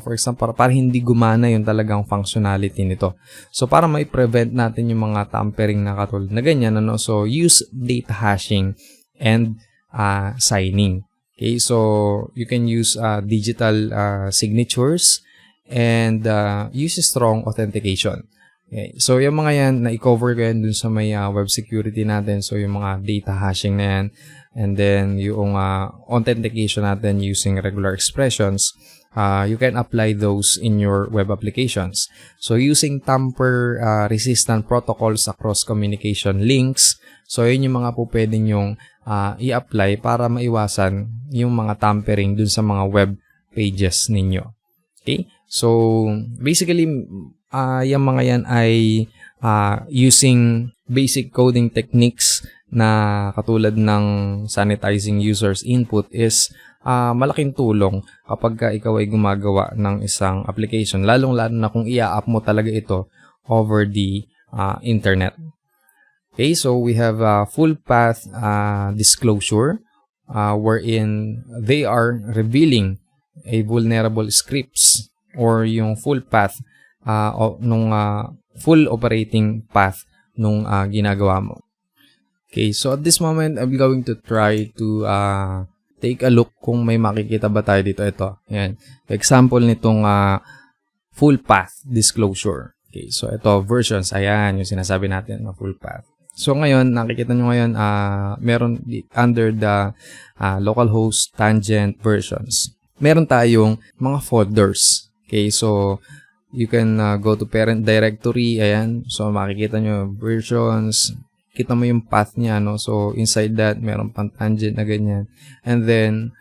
for example, para hindi gumana yung talagang functionality nito. So para mai-prevent natin yung mga tampering na katulad na ganyan, so use data hashing and signing. Okay, so you can use digital signatures and use strong authentication. Okay. So, yung mga yan, na-cover ko yan dun sa may web security natin. So, yung mga data hashing na yan. And then, yung authentication natin using regular expressions, you can apply those in your web applications. So, using tamper-resistant protocols across communication links. So, yun yung mga po pwede nyong i-apply para maiwasan yung mga tampering dun sa mga web pages ninyo. Okay? So, basically, yung mga yan ay using basic coding techniques na katulad ng sanitizing users input is malaking tulong kapag ikaw ay gumagawa ng isang application, lalong-lalo na kung i-up mo talaga ito over the internet. Okay, so we have full path disclosure wherein they are revealing a vulnerable scripts or yung full path full operating path nung ginagawa mo. Okay, so at this moment, I'm going to try to take a look kung may makikita ba tayo dito. Ito, ayan. Example nitong full path disclosure. Okay, so ito, versions. Ayan, yung sinasabi natin na full path. So ngayon, nakikita nyo ngayon, meron under the localhost tangent versions. Meron tayong mga folders. Okay, so you can go to parent directory. Ayan, so makikita nyo versions. Kita mo yung path niya, no? So inside that, meron pang tangent na ganyan. And then,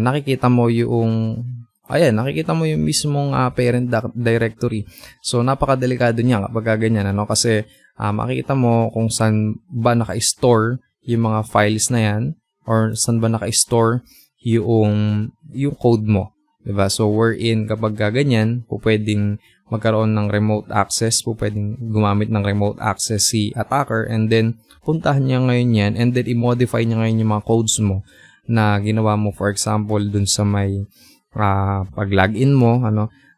nakikita mo yung nakikita mo yung mismong parent directory. So, napakadelikado niya kapag ganyan, ano? Kasi, makikita mo kung saan ba naka-store yung mga files na yan or saan ba naka-store yung code mo. Diba? So, wherein kapag ganyan, pwedeng magkaroon ng remote access, pwedeng gumamit ng remote access si attacker, and then, puntahan niya ngayon yan, and then, i-modify niya ngayon yung mga codes mo na ginawa mo, for example, dun sa may pag login mo,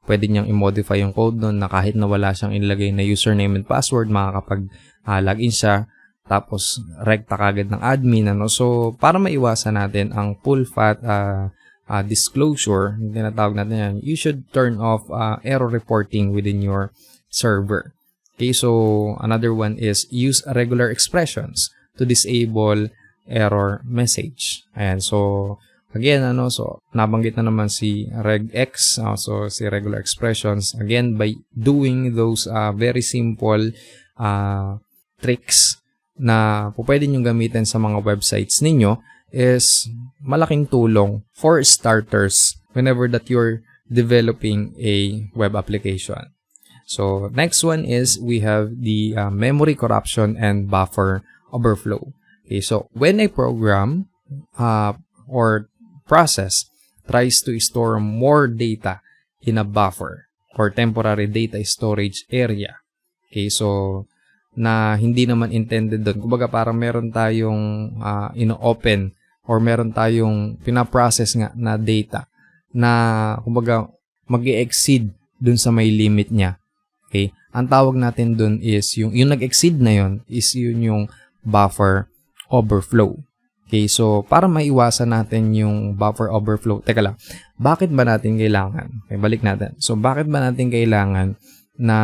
pwede niyang i-modify yung code doon na kahit na wala siyang ilagay na username and password, makakapag login siya, tapos rekta kagad ng admin, So, para maiwasan natin ang full fat disclosure, tinatawag natin yan, you should turn off error reporting within your server. Okay, so another one is use regular expressions to disable error message. Ayan, so again, so nabanggit na naman si regex, so si regular expressions. Again, by doing those very simple tricks na pwede nyo gamitin sa mga websites ninyo is malaking tulong for starters whenever that you're developing a web application. So next one is we have the memory corruption and buffer overflow. Okay, so when a program or process tries to store more data in a buffer or temporary data storage area. Okay, so na hindi naman intended doon. Kumbaga parang meron tayong ino-open or meron tayong pinaprocess nga na data na kumbaga mag-e-exceed dun sa may limit niya. Okay, ang tawag natin dun is yung nag-exceed na yon is yun yung buffer overflow. Okay, so para maiwasan natin yung buffer overflow, teka lang, bakit ba natin kailangan? Okay, balik natin. So, bakit ba natin kailangan na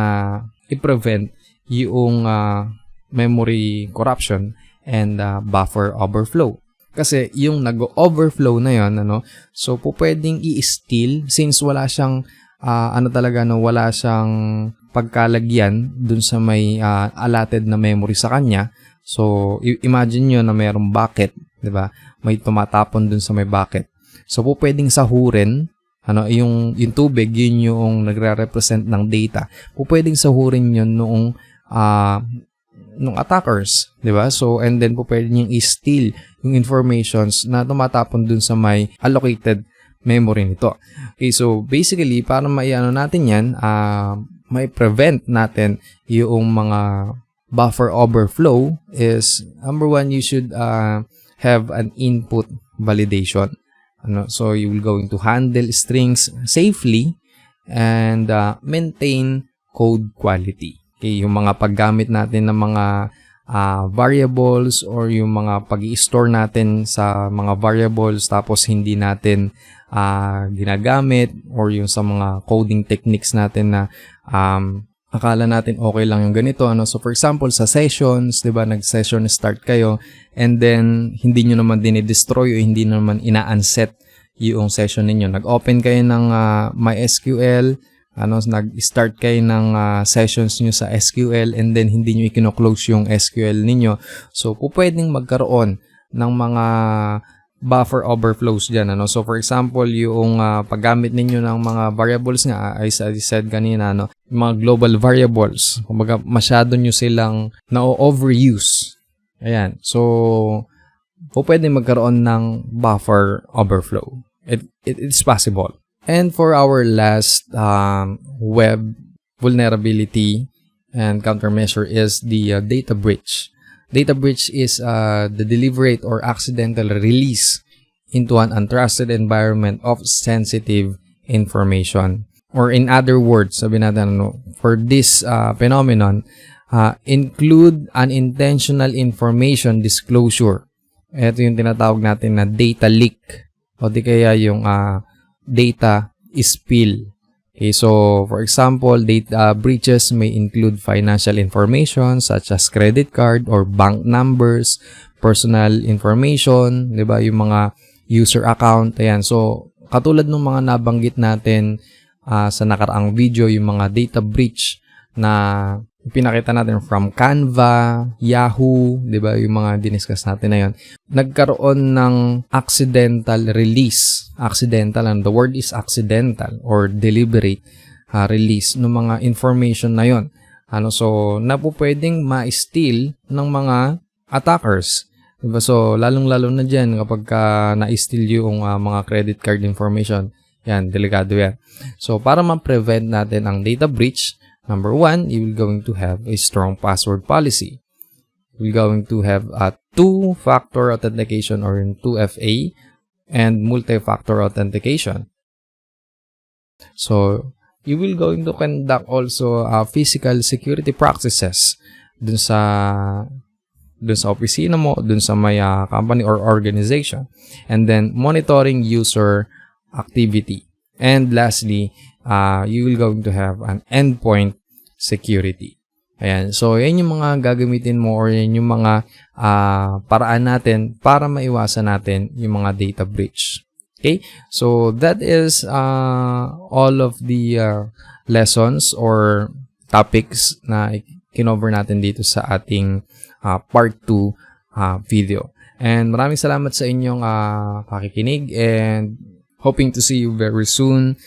i-prevent yung memory corruption and buffer overflow? Kasi yung nag-overflow na yon, so pwedeng i-steal since wala siyang wala siyang pagkalagyan dun sa may allotted na memory sa kanya. So, imagine nyo na mayroong bucket, di ba? May tumatapon dun sa may bucket. So, pwedeng sahurin, yung tubig, yun yung nagre-represent ng data. Pwedeng sahurin yun nung attackers, di ba? So, and then pwedeng yung i-steal yung informations na tumatapon dun sa may allocated memory nito. Okay, so basically, para natin yan, may prevent natin yung mga buffer overflow is, number one, you should have an input validation. So, you will going to handle strings safely and maintain code quality. Okay, yung mga paggamit natin ng mga variables or yung mga pag-i-store natin sa mga variables tapos hindi natin ginagamit or yung sa mga coding techniques natin na akala natin okay lang yung ganito, So, for example, sa sessions, di ba, nag-session start kayo, and then, hindi nyo naman dinidestroy o hindi naman ina-unset yung session ninyo. Nag-open kayo ng MySQL, nag-start kayo ng sessions nyo sa SQL, and then, hindi nyo i-close yung SQL ninyo. So, pwedeng magkaroon ng mga buffer overflows dyan, So, for example, yung paggamit ninyo ng mga variables nga, as I said kanina, yung mga global variables, kumbaga masyado nyo silang na-overuse. Ayan. So, pwede magkaroon ng buffer overflow. It's possible. And for our last web vulnerability and countermeasure is the data breach. Data breach is the deliberate or accidental release into an untrusted environment of sensitive information. Or in other words, sabi natin, for this phenomenon, include unintentional information disclosure. Ito yung tinatawag natin na data leak o di kaya yung data spill. Okay, so for example, data breaches may include financial information such as credit card or bank numbers, personal information, 'di ba, yung mga user account. Ayan. So, katulad ng mga nabanggit natin sa nakaraang video, yung mga data breach na pinakita natin from Canva, Yahoo, 'di ba, yung mga diniscuss natin na 'yon. Nagkaroon ng accidental release. Accidental, and the word is accidental or deliberate release ng mga information na 'yon. So na po pwedeng ma-steal ng mga attackers. 'Di ba? So lalong-lalo na diyan kapag na-steal yung mga credit card information. Yan, delikado yan. So para ma-prevent natin ang data breach, number 1, you will going to have a strong password policy. You're going to have a two-factor authentication or 2FA and multi-factor authentication. So you will going to conduct also physical security practices dun sa opisina mo, dun sa may company or organization. And then monitoring user activity. And lastly, you will going to have an endpoint security. Ayan. So, yan yung mga gagamitin mo or yan yung mga paraan natin para maiwasan natin yung mga data breach. Okay? So, that is all of the lessons or topics na kinover natin dito sa ating part 2 video. And maraming salamat sa inyong pakikinig and hoping to see you very soon.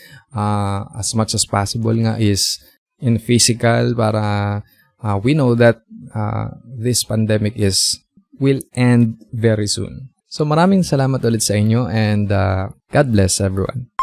As much as possible nga is in physical para we know that this pandemic will end very soon. So maraming salamat ulit sa inyo and God bless everyone.